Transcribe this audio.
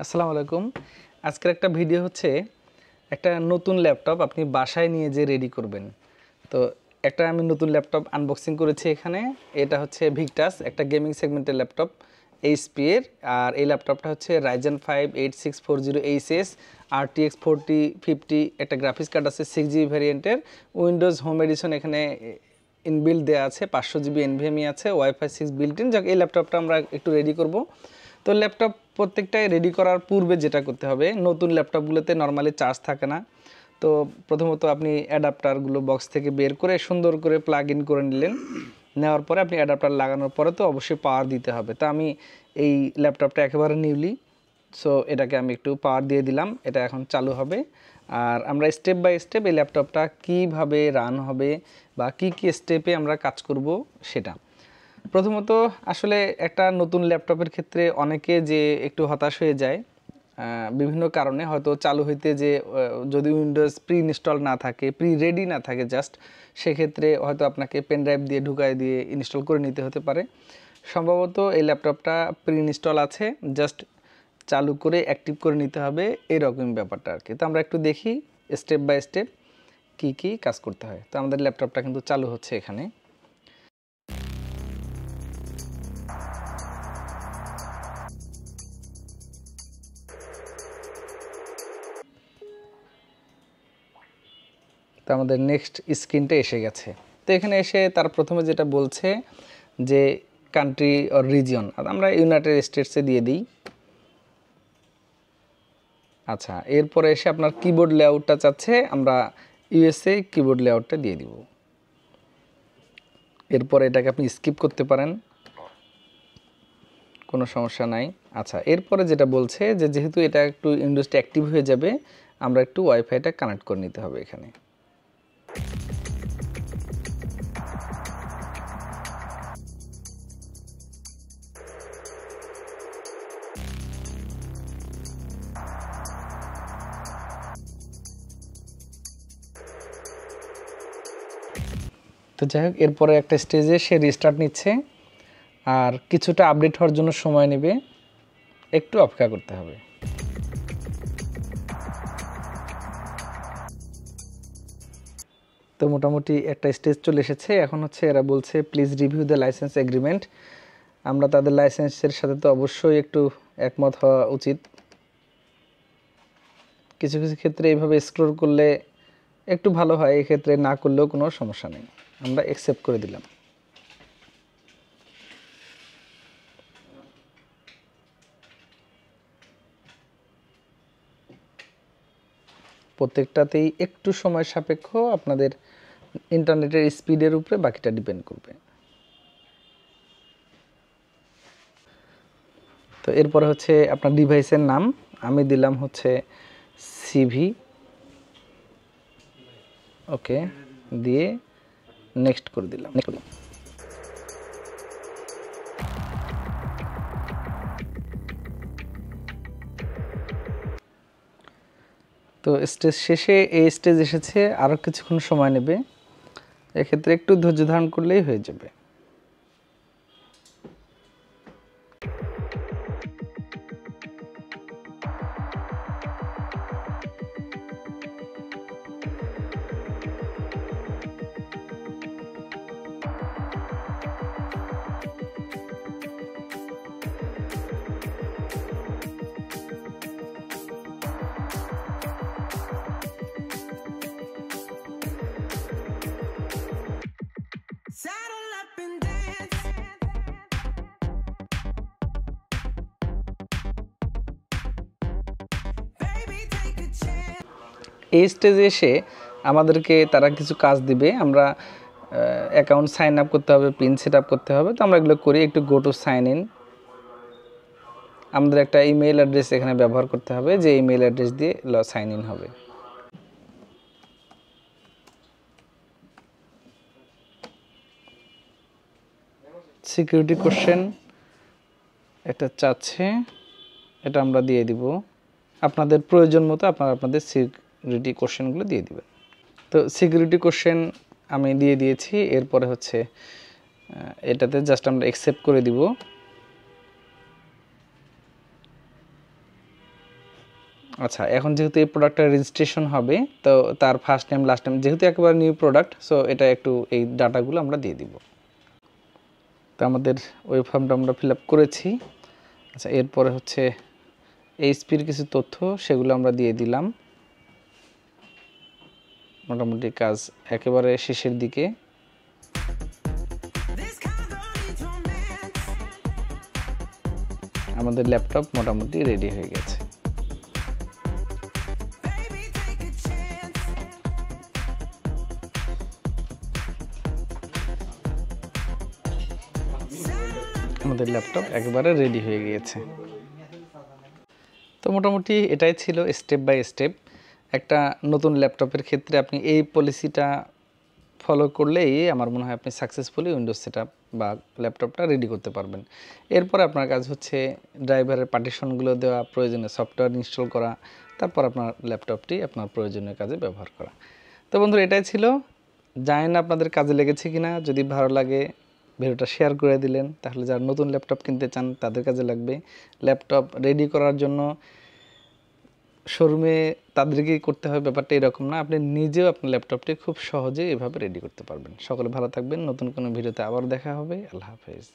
আসসালামু আলাইকুম। আজকের একটা ভিডিও হচ্ছে একটা নতুন ল্যাপটপ আপনি বাসায় নিয়ে যে রেডি করবেন। তো একটা আমি নতুন ল্যাপটপ আনবক্সিং করেছি এখানে। এটা হচ্ছে ভিক্টাস, একটা গেমিং সেগমেন্টের ল্যাপটপ এইচপি এর। আর এই ল্যাপটপটা হচ্ছে Ryzen 5 8640HS RTX 4050, একটা গ্রাফিক্স কার্ড আছে 6GB ভ্যারিয়েন্টের, উইন্ডোজ হোম এডিশন এখানে ইনবিল্ড দেওয়া আছে, 500GB NVMe আছে, ওয়াইফাই 6 বিল্ট ইন। যাক, এই ল্যাপটপটা আমরা একটু রেডি করব। তো ল্যাপটপ প্রত্যেকটাই রেডি করার পূর্বে যেটা করতে হবে, নতুন ল্যাপটপগুলোতে নর্মালি চার্জ থাকে না। তো প্রথমত আপনি অ্যাডাপ্টারগুলো বক্স থেকে বের করে সুন্দর করে প্লাগ ইন করে নিলেন। নেওয়ার পরে আপনি অ্যাডাপ্টার লাগানোর পরে তো অবশ্যই পাওয়ার দিতে হবে। তো আমি এই ল্যাপটপটা একেবারে নিউলি, সো এটাকে আমি একটু পাওয়ার দিয়ে দিলাম। এটা এখন চালু হবে। আর আমরা স্টেপ বাই স্টেপ এই ল্যাপটপটা কীভাবে রান হবে বা কী কী স্টেপে আমরা কাজ করব সেটা। প্রথমত আসলে একটা নতুন ল্যাপটপের ক্ষেত্রে অনেকে যে একটু হতাশ হয়ে যায় বিভিন্ন কারণে, হয়তো চালু হইতে যে যদি উইন্ডোজ প্রি ইনস্টল না থাকে, প্রি রেডি না থাকে জাস্ট, সেক্ষেত্রে হয়তো আপনাকে পেন ড্রাইভ দিয়ে ঢুকায় দিয়ে ইনস্টল করে নিতে হতে পারে। সম্ভবত এই ল্যাপটপটা প্রি ইনস্টল আছে, জাস্ট চালু করে অ্যাক্টিভ করে নিতে হবে, এরকম ব্যাপারটা আর কি। তো আমরা একটু দেখি স্টেপ বাই স্টেপ কী কী কাজ করতে হয়। তো আমাদের ল্যাপটপটা কিন্তু চালু হচ্ছে এখানে। তো আমাদের নেক্সট স্ক্রিনটা এসে গেছে। তো এখানে এসে তার প্রথমে যেটা বলছে যে কান্ট্রি অর রিজিয়ন, আমরা ইউনাইটেড স্টেটসে দিয়ে দিই। আচ্ছা, এরপরে এসে আপনার কিবোর্ড লেআউটটা চাচ্ছে, আমরা ইউএসএ কিবোর্ড লেআউটটা দিয়ে দিব। এরপরে এটাকে আপনি স্কিপ করতে পারেন, কোনো সমস্যা নাই। আচ্ছা, এরপরে যেটা বলছে যে যেহেতু এটা একটু উইন্ডোজটা অ্যাক্টিভ হয়ে যাবে, আমরা একটু ওয়াইফাইটা কানেক্ট করে নিতে হবে এখানে। তো যাই হোক, এরপরে একটা স্টেজে সে রিস্টার্ট নিচ্ছে, আর কিছুটা আপডেট হওয়ার জন্য সময় নেবে, একটু অপেক্ষা করতে হবে। তো মোটামুটি একটা স্টেজ চলে এসেছে। এখন হচ্ছে এরা বলছে please review the licence agreement. আমরা তাদের লাইসেন্সের সাথে তো অবশ্যই একটু একমত হওয়া উচিত। কিছু কিছু ক্ষেত্রে এইভাবে স্ক্রল করলে একটু ভালো হয়, এক্ষেত্রে না করলেও কোনো সমস্যা নেই। আমরা অ্যাকসেপ্ট করে দিলাম। প্রত্যেকটাতেই একটু সময় সাপেক্ষ, আপনাদের ইন্টারনেটের স্পিডের উপরে বাকিটা ডিপেন্ড করবে। তো এরপরে হচ্ছে আপনার ডিভাইসের নাম, আমি দিলাম হচ্ছে সিভি, ওকে দিয়ে নেক্সট করে দিলাম। তো স্টেজ শেষে এই স্টেজ এসেছে, আরও কিছুক্ষণ সময় নেবে, এক্ষেত্রে একটু ধৈর্য ধারণ করলেই হয়ে যাবে। Saddle up and dance. Baby, take a chance. এই স্টেজে এসে আমাদেরকে তারা কিছু কাজ দিবে, আমরা অ্যাকাউন্ট সাইন আপ করতে হবে, পিন সেট আপ করতে হবে। তো আমরা এগুলো করি। একটু গো টু সাইন ইন, আমাদের একটা ইমেল অ্যাড্রেস এখানে ব্যবহার করতে হবে, যে ইমেল অ্যাড্রেস দিয়ে সাইন ইন হবে। সিকিউরিটি কোশ্চেন এটা চাচ্ছে, এটা আমরা দিয়ে দিব। আপনাদের প্রয়োজন মতো আপনারা আপনাদের সিকিউরিটি কোশ্চেনগুলো দিয়ে দিবেন। তো সিকিউরিটি কোশ্চেন আমি দিয়ে দিয়েছি। এরপরে হচ্ছে এটাতে জাস্ট আমরা অ্যাকসেপ্ট করে দিব। আচ্ছা, এখন যেহেতু এই প্রোডাক্টটা রেজিস্ট্রেশন হবে, তো তার ফার্স্ট নেম লাস্ট নেম যেহেতু একেবারে নিউ প্রোডাক্ট, সো এটা একটু এই ডাটাগুলো আমরা দিয়ে দিব। তো আমাদের ওই ফর্মটা আমরা ফিল আপ করেছি। আচ্ছা, এরপরে হচ্ছে এইচপির কিছু তথ্য, সেগুলো আমরা দিয়ে দিলাম। মোটামুটি কাজ একেবারে শেষের দিকে। This condo needs romance. আমাদের ল্যাপটপ মোটামুটি রেডি হয়ে গেছে। Baby, take a chance. আমাদের ল্যাপটপ একেবারে রেডি হয়ে গিয়েছে। তো মোটামুটি এটাই ছিল স্টেপ বাই স্টেপ। একটা নতুন ল্যাপটপের ক্ষেত্রে আপনি এই পলিসিটা ফলো করলেই আমার মনে হয় আপনি সাকসেসফুলি উইন্ডোজ সেটআপ বা ল্যাপটপটা রেডি করতে পারবেন। এরপর আপনার কাজ হচ্ছে ড্রাইভারের পার্টিশনগুলো দেওয়া, প্রয়োজনীয় সফটওয়্যার ইনস্টল করা, তারপর আপনার ল্যাপটপটি আপনার প্রয়োজনীয় কাজে ব্যবহার করা। তো বন্ধুরা, এটাই ছিল। জানি না আপনাদের কাজে লেগেছে কিনা। যদি ভালো লাগে ভিডিওটা শেয়ার করে দিলেন, তাহলে যারা নতুন ল্যাপটপ কিনতে চান তাদের কাজে লাগবে। ল্যাপটপ রেডি করার জন্য শোরুমে তাদেরকেই করতে হবে, ব্যাপারটা এরকম না। আপনি নিজেও আপনার ল্যাপটপটি খুব সহজে এভাবে রেডি করতে পারবেন। সকলে ভালো থাকবেন। নতুন কোনো ভিডিওতে আবার দেখা হবে। আল্লাহ হাফেজ।